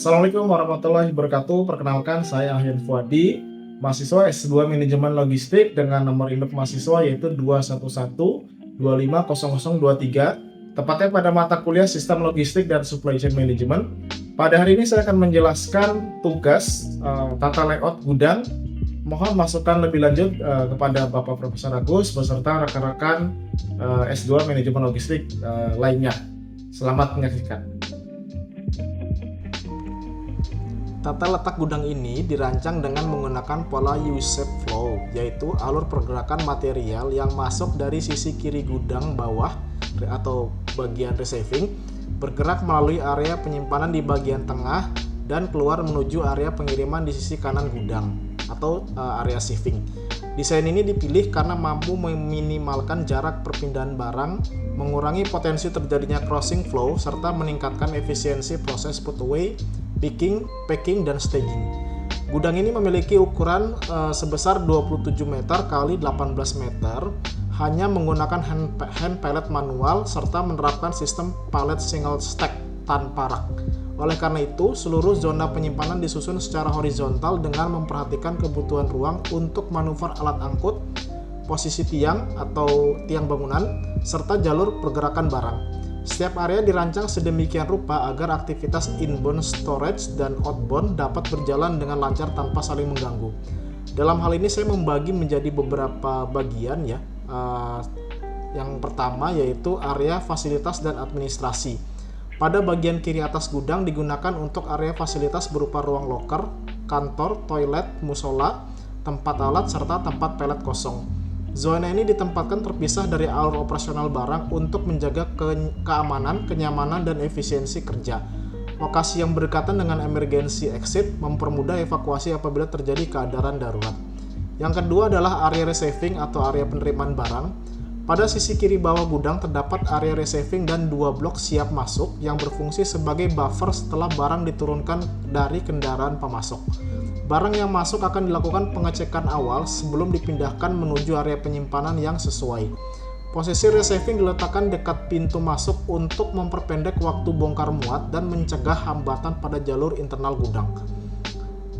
Assalamualaikum warahmatullahi wabarakatuh. Perkenalkan, saya Ahyan Fuadi, mahasiswa S2 Manajemen Logistik dengan nomor induk mahasiswa yaitu 211250023, tepatnya pada mata kuliah Sistem Logistik dan Supply Chain Management. Pada hari ini saya akan menjelaskan tugas tata layout gudang. Mohon masukan lebih lanjut kepada Bapak Profesor Agus beserta rekan-rekan S2 Manajemen Logistik lainnya. Selamat menyaksikan. Tata letak gudang ini dirancang dengan menggunakan pola U-shape flow, yaitu alur pergerakan material yang masuk dari sisi kiri gudang bawah atau bagian receiving, bergerak melalui area penyimpanan di bagian tengah dan keluar menuju area pengiriman di sisi kanan gudang atau area shipping. Desain ini dipilih karena mampu meminimalkan jarak perpindahan barang, mengurangi potensi terjadinya crossing flow, serta meningkatkan efisiensi proses put away, picking, packing, dan staging. Gudang ini memiliki ukuran sebesar 27 meter x 18 meter, hanya menggunakan hand pallet manual serta menerapkan sistem pallet single stack tanpa rak. Oleh karena itu, seluruh zona penyimpanan disusun secara horizontal dengan memperhatikan kebutuhan ruang untuk manuver alat angkut, posisi tiang atau tiang bangunan, serta jalur pergerakan barang. Setiap area dirancang sedemikian rupa agar aktivitas inbound storage dan outbound dapat berjalan dengan lancar tanpa saling mengganggu. Dalam hal ini saya membagi menjadi beberapa bagian ya. Yang pertama yaitu area fasilitas dan administrasi. Pada bagian kiri atas gudang digunakan untuk area fasilitas berupa ruang loker, kantor, toilet, musola, tempat alat, serta tempat pelet kosong. Zona ini ditempatkan terpisah dari alur operasional barang untuk menjaga keamanan, kenyamanan, dan efisiensi kerja. Lokasi yang berdekatan dengan emergency exit mempermudah evakuasi apabila terjadi keadaan darurat. Yang kedua adalah area receiving atau area penerimaan barang. Pada sisi kiri bawah gudang terdapat area receiving dan 2 blok siap masuk yang berfungsi sebagai buffer setelah barang diturunkan dari kendaraan pemasok. Barang yang masuk akan dilakukan pengecekan awal sebelum dipindahkan menuju area penyimpanan yang sesuai. Posisi receiving diletakkan dekat pintu masuk untuk memperpendek waktu bongkar muat dan mencegah hambatan pada jalur internal gudang.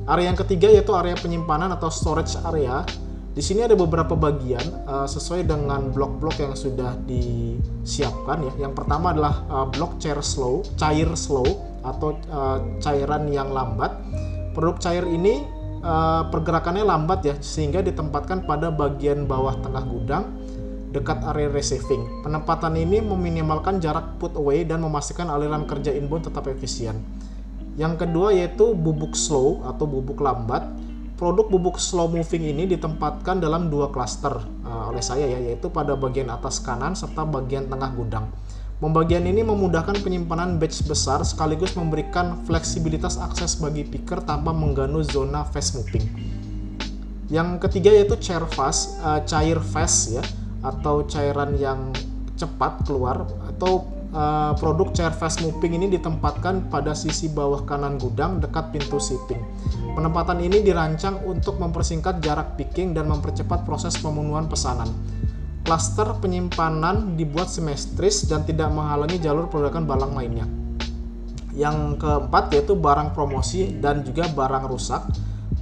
Area yang ketiga yaitu area penyimpanan atau storage area. Di sini ada beberapa bagian sesuai dengan blok-blok yang sudah disiapkan ya. Yang pertama adalah blok cair slow atau cairan yang lambat. Produk cair ini pergerakannya lambat ya, sehingga ditempatkan pada bagian bawah tengah gudang dekat area receiving. Penempatan ini meminimalkan jarak put away dan memastikan aliran kerja inbound tetap efisien. Yang kedua yaitu bubuk slow atau bubuk lambat. Produk bubuk slow moving ini ditempatkan dalam 2 klaster oleh saya ya, yaitu pada bagian atas kanan serta bagian tengah gudang. Pembagian ini memudahkan penyimpanan batch besar sekaligus memberikan fleksibilitas akses bagi picker tanpa mengganggu zona fast moving. Yang ketiga yaitu cair fast ya, atau cairan yang cepat keluar, atau produk cair fast moving ini ditempatkan pada sisi bawah kanan gudang dekat pintu shipping. Penempatan ini dirancang untuk mempersingkat jarak picking dan mempercepat proses pemenuhan pesanan. Klaster penyimpanan dibuat simetris dan tidak menghalangi jalur pergerakan barang lainnya. Yang keempat yaitu barang promosi dan juga barang rusak.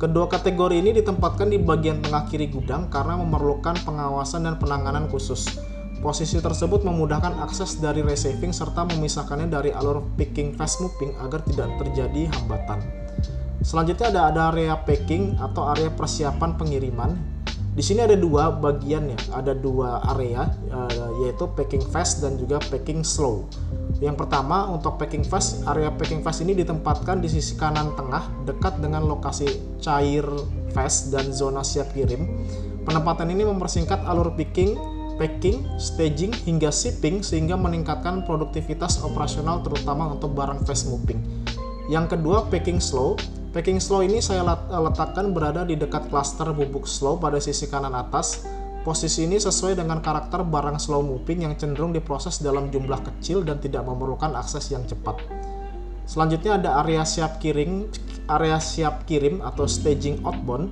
Kedua kategori ini ditempatkan di bagian tengah kiri gudang karena memerlukan pengawasan dan penanganan khusus. Posisi tersebut memudahkan akses dari receiving serta memisahkannya dari alur picking fast moving agar tidak terjadi hambatan. Selanjutnya ada area packing atau area persiapan pengiriman. Di sini ada 2 bagian ya, ada 2 area yaitu packing fast dan juga packing slow. Yang pertama untuk packing fast, area packing fast ini ditempatkan di sisi kanan tengah dekat dengan lokasi cair fast dan zona siap kirim. Penempatan ini mempersingkat alur picking, packing, staging hingga shipping sehingga meningkatkan produktivitas operasional terutama untuk barang fast moving. Yang kedua packing slow. Packing slow ini saya letakkan berada di dekat klaster bubuk slow pada sisi kanan atas. Posisi ini sesuai dengan karakter barang slow moving yang cenderung diproses dalam jumlah kecil dan tidak memerlukan akses yang cepat. Selanjutnya ada area siap kirim atau staging outbound.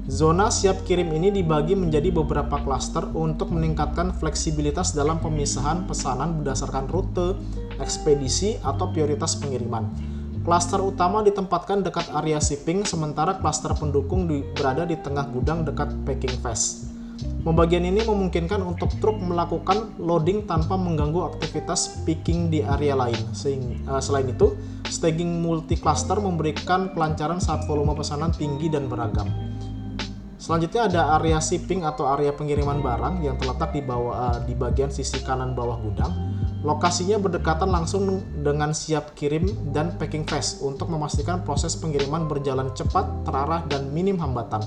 Zona siap kirim ini dibagi menjadi beberapa klaster untuk meningkatkan fleksibilitas dalam pemisahan pesanan berdasarkan rute, ekspedisi, atau prioritas pengiriman. Klaster utama ditempatkan dekat area shipping, sementara klaster pendukung berada di tengah gudang dekat packing phase. Pembagian ini memungkinkan untuk truk melakukan loading tanpa mengganggu aktivitas picking di area lain. Selain itu, staging multi-cluster memberikan kelancaran saat volume pesanan tinggi dan beragam. Selanjutnya ada area shipping atau area pengiriman barang yang terletak di bagian sisi kanan bawah gudang. Lokasinya berdekatan langsung dengan siap kirim dan packing phase untuk memastikan proses pengiriman berjalan cepat, terarah, dan minim hambatan.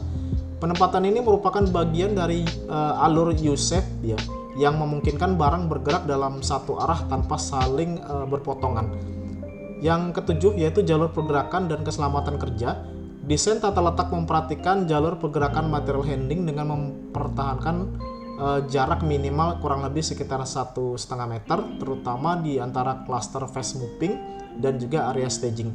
Penempatan ini merupakan bagian dari alur U-shape ya, yang memungkinkan barang bergerak dalam satu arah tanpa saling berpotongan. Yang ketujuh yaitu jalur pergerakan dan keselamatan kerja. Desain tata letak memperhatikan jalur pergerakan material handling dengan mempertahankan jarak minimal kurang lebih sekitar 1,5 meter, terutama di antara cluster fast moving dan juga area staging.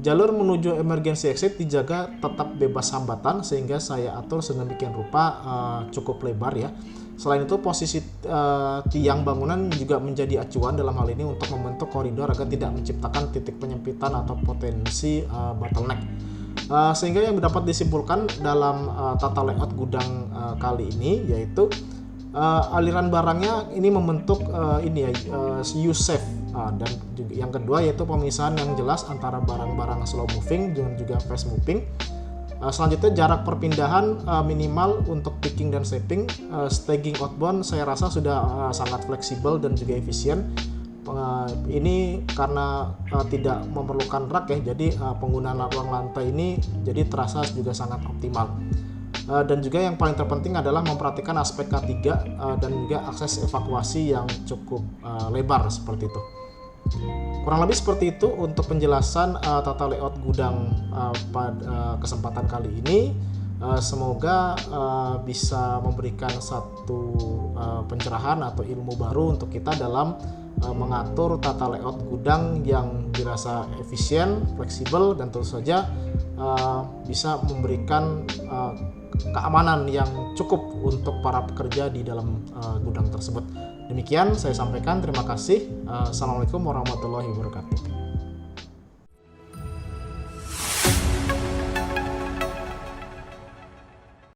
Jalur menuju emergency exit dijaga tetap bebas hambatan sehingga saya atur sedemikian rupa cukup lebar ya. Selain itu posisi tiang bangunan juga menjadi acuan dalam hal ini untuk membentuk koridor agar tidak menciptakan titik penyempitan atau potensi bottleneck. Sehingga yang dapat disimpulkan dalam tata layout gudang kali ini yaitu aliran barangnya ini membentuk U-shape, dan juga yang kedua yaitu pemisahan yang jelas antara barang-barang slow moving dan juga fast moving. Selanjutnya jarak perpindahan minimal untuk picking dan shipping. Staging outbound saya rasa sudah sangat fleksibel dan juga efisien. Ini karena tidak memerlukan rak ya, jadi penggunaan ruang lantai ini jadi terasa juga sangat optimal. Dan juga yang paling terpenting adalah memperhatikan aspek K3 dan juga akses evakuasi yang cukup lebar seperti itu. Kurang lebih seperti itu untuk penjelasan tata layout gudang pada kesempatan kali ini. Semoga bisa memberikan satu pencerahan atau ilmu baru untuk kita dalam mengatur tata layout gudang yang dirasa efisien, fleksibel, dan tentu saja bisa memberikan keamanan yang cukup untuk para pekerja di dalam gudang tersebut. Demikian saya sampaikan, terima kasih. Assalamualaikum warahmatullahi wabarakatuh.